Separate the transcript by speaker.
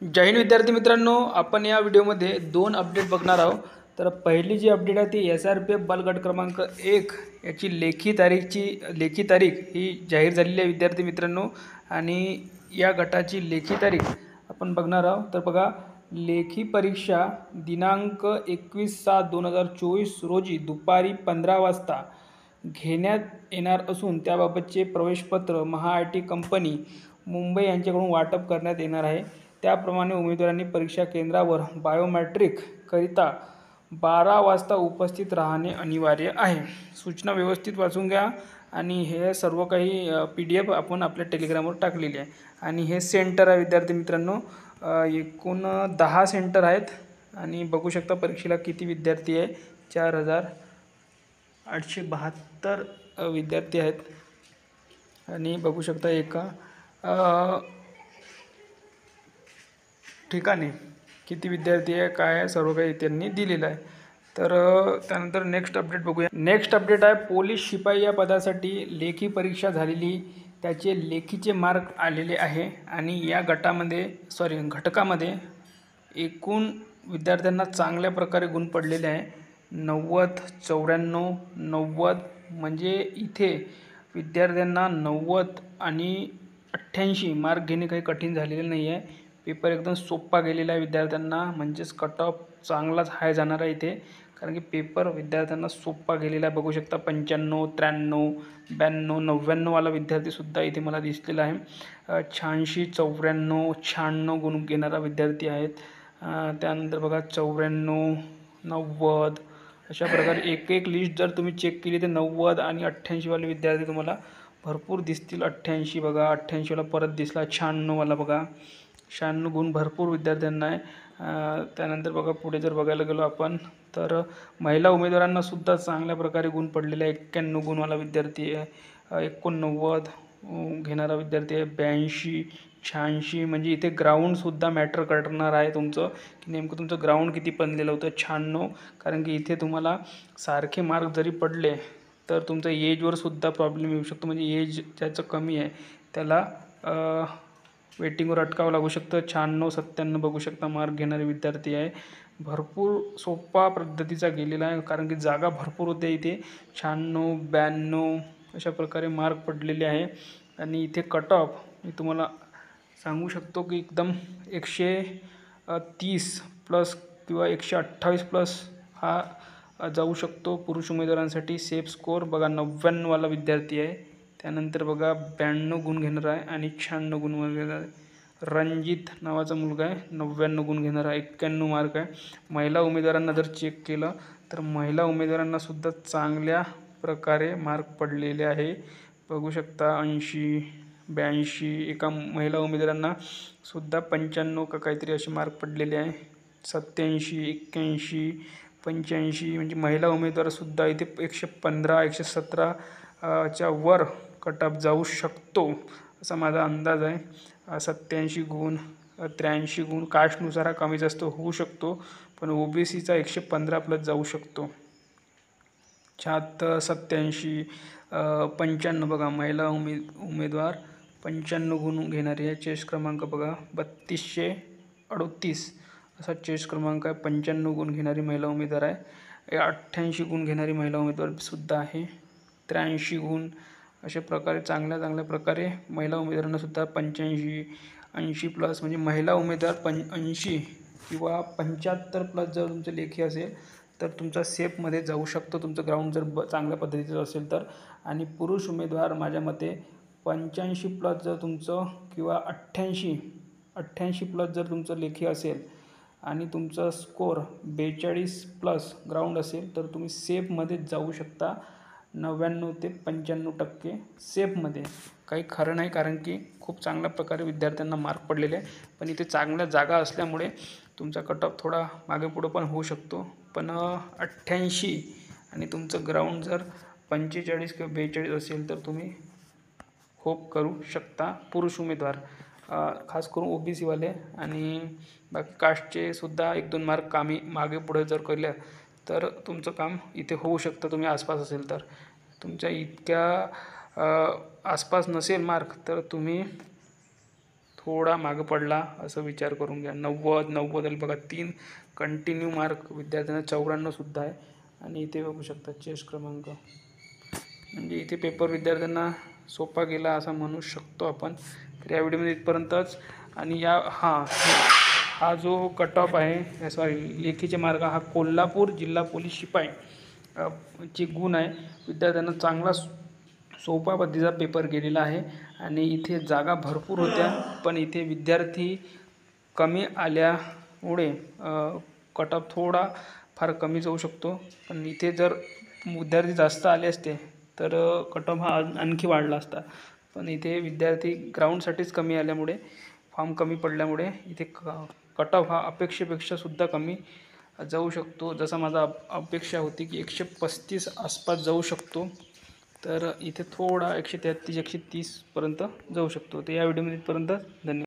Speaker 1: जय हिंद विद्यार्थी मित्रांनो, आपण या व्हिडिओमध्ये दोन अपडेट बघणार आहोत। तर पहिली जी अपडेट आहे ती SRPF बालगट क्रमांक 1 याची लेखी तारीख ही जाहीर झालेली आहे विद्यार्थी मित्रांनो। आणि या गटाची लेखी तारीख आपण बघणार आहोत। तर बघा, लेखी परीक्षा दिनांक 21/7/2024 रोजी दुपारी 15 वाजता घेण्यात येणार असून त्याबाबतचे प्रवेशपत्र महाआयटी कंपनी मुंबई यांच्याकडून वाटप करण्यात येणार आहे। त्याप्रमाणे उमेदवारांनी परीक्षा केंद्रावर बायोमेट्रिक करिता 12 वाजता उपस्थित राहणे अनिवार्य आहे। सूचना व्यवस्थित वाचून घ्या आणि हे सर्व काही PDF आपण आपल्या टेलिग्रामवर टाकलेली आहे। आणि हे सेंटर आहे विद्यार्थी मित्रांनो, एकूण 10 सेंटर आहेत। आणि बघू शकता परीक्षेला किती विद्यार्थी आहे, 4872 विद्यार्थी आहेत। आणि बघू शकता एका ठिकाणी किती विद्यार्थी आहे, काय आहे, सर्व काही त्यांनी दिलेलं आहे। तर त्यानंतर नेक्स्ट अपडेट बघूया। नेक्स्ट अपडेट आहे पोलीस शिपाई या पदासाठी लेखी परीक्षा झालेली, त्याचे लेखीचे मार्क आलेले आहे। आणि या घटकामध्ये एकूण विद्यार्थ्यांना चांगल्या प्रकारे गुण पडलेले आहे, 90, 94, 90। म्हणजे इथे विद्यार्थ्यांना 90 आणि 88 मार्क घेणे काही कठीण झालेले नाही आहे। पेपर एकदम सोपा गेलेला आहे विद्यार्थ्यांना, म्हणजेच कट ऑफ चांगलाच हाय जाणार आहे इथे, कारण की पेपर विद्यार्थ्यांना सोपा गेलेला आहे। बघू शकता 95, 93, 92, 99 वाला विद्यार्थीसुद्धा इथे मला दिसलेला आहे। 86, 94, 96 गुण घेणारा विद्यार्थी आहेत। त्यानंतर बघा 94, 90 अशा प्रकारे एक लिस्ट जर तुम्ही चेक केली तर 90 आणि 88 वाले विद्यार्थी तुम्हाला भरपूर दिसतील। 88 बघा, 88 वाला परत दिसला, 96 वाला बघा, 96 गुण भरपूर विद्यार्थ्यांना आहे। त्यानंतर बघा पुढे जर बघायला गेलो आपण तर महिला उमेदवारांना सुद्धा चांगल्या प्रकारे गुण पडलेले आहे। 91 गुणवाला विद्यार्थी आहे, 89 घेणारा विद्यार्थी आहे, 82, 86। म्हणजे इथे ग्राउंडसुद्धा मॅटर करणार आहे तुमचं, की नेमकं तुमचं ग्राउंड किती बनलेलं होतं। 96, कारण की इथे तुम्हाला सारखे मार्क जरी पडले तर तुमचं एजवर सुद्धा प्रॉब्लेम येऊ शकतो। म्हणजे एज ज्याचं कमी आहे त्याला वेटिंगवर अटकावं लागू शकतं। 96, 97 बघू शकता मार्क घेणारे विद्यार्थी आहे। भरपूर सोपा पद्धतीचा गेलेला आहे, कारण की जागा भरपूर होते इथे। 96, 92 अशा प्रकारे मार्क पडलेले आहे। आणि इथे कट ऑफ मी तुम्हाला सांगू शकतो की एकदम 130 प्लस किंवा 128 प्लस हा जाऊ शकतो पुरुष उमेदवारांसाठी। सेफ स्कोअर बघा 99 वाला विद्यार्थी आहे, त्यानंतर बघा 92 गुण घेणार आहे आणि 96 गुण घेणार आहे। रणजित नावाचा मुलगा आहे, 99 गुण घेणार आहे, 91 मार्क आहे। महिला उमेदवारांना जर चेक केलं तर महिला उमेदवारांना सुद्धा चांगल्या प्रकारे मार्क पडलेले आहे। बघू शकता 80, 82 एका महिला उमेदवारांना सुद्धा 95 का काहीतरी असे मार्क पडलेले आहे। 87, 81, 85 म्हणजे महिला उमेदवारसुद्धा इथे 115, 117 च्या वर कट ऑफ जाऊ शकतो असा माझा अंदाज आहे। 87 गुण, 83 गुण, कास्टनुसार हा कमी जास्त होऊ शकतो, पण OBCचा 115 प्लस जाऊ शकतो। 76, 87, 95 बघा महिला उमेदवार 95 गुण घेणारी आहे। चेस क्रमांक बघा 3238 असा चेस क्रमांक आहे। 95 गुण घेणारी महिला उमेदवार आहे। 88 गुण घेणारी महिला उमेदवारसुद्धा आहे। 83 गुण अशा प्रकारे चांगल्या प्रकारे महिला उमेदवारांना सुद्धा 85, 80 प्लस म्हणजे महिला उमेदवार 80 किंवा 75 प्लस जर तुमचं लेखी असेल तर तुमचा सेफमध्ये जाऊ शकतो, तुमचं ग्राउंड जर चांगल्या पद्धतीचं असेल तर। आणि पुरुष उमेदवार माझ्या मते 85 प्लस जर तुमचं किंवा 88 प्लस जर तुमचं लेखी असेल आणि तुमचा स्कोअर 42 प्लस ग्राउंड असेल तर तुम्ही सेफमध्ये जाऊ शकता। 99 ते 95% सेफमध्ये काही खरं नाही, कारण की खूप चांगल्या प्रकारे विद्यार्थ्यांना मार्क पडलेले आहे। पण इथे चांगल्या जागा असल्यामुळे तुमचा कट ऑफ थोडा मागे पुढं पण होऊ शकतो। पण 88 आणि तुमचं ग्राउंड जर 45 किंवा 42 असेल तर तुम्ही होप करू शकता पुरुष उमेदवार, खास करून OBC वाले। आणि बाकी कास्टचे सुद्धा 1-2 मार्क मागे पुढे जर केलं तर तुमचं काम इथे होऊ शकतं, तुम्ही आसपास असेल तर। तुमच्या इतक्या आसपास नसेल मार्क तर तुम्ही थोडा मागं पडला असं विचार करून घ्या. 90 बघा 3 कंटिन्यू मार्क विद्यार्थ्यांना 94सुद्धा आहे. आणि इथे बघू शकता चेस क्रमांक, म्हणजे इथे पेपर विद्यार्थ्यांना सोपा गेला असं म्हणू शकतो आपण. तर या व्हिडिओमध्ये इथपर्यंतच. आणि हा जो कट ऑफ आहे, सॉरी लेखीचे मार्क, हा कोल्हापूर जिल्हा पोलीस शिपाई चे गुण आहे. विद्यार्थ्यांना चांगला सोपा पद्धतीचा पेपर गेलेला आहे. आणि इथे जागा भरपूर होत्या, पण इथे विद्यार्थी कमी आल्यामुळे कट ऑफ थोडा फार कमी जाऊ शकतो. पण इथे जर विद्यार्थी जास्त आले असते तर कट ऑफ हा आणखी वाढला असता. पण इथे विद्यार्थी ग्राउंडसाठीच कमी आल्यामुळे, फॉर्म कमी पडल्यामुळे इथे कट ऑफ हा अपेक्षेपेक्षा सुद्धा कमी जाऊ शकतो. जसं माझा अपेक्षा होती की 135 आसपास जाऊ शकतो, तर इथे थोडा 133 130 पर्यंत जाऊ शकतो. तर या व्हिडिओमध्ये इथपर्यंत. धन्यवाद.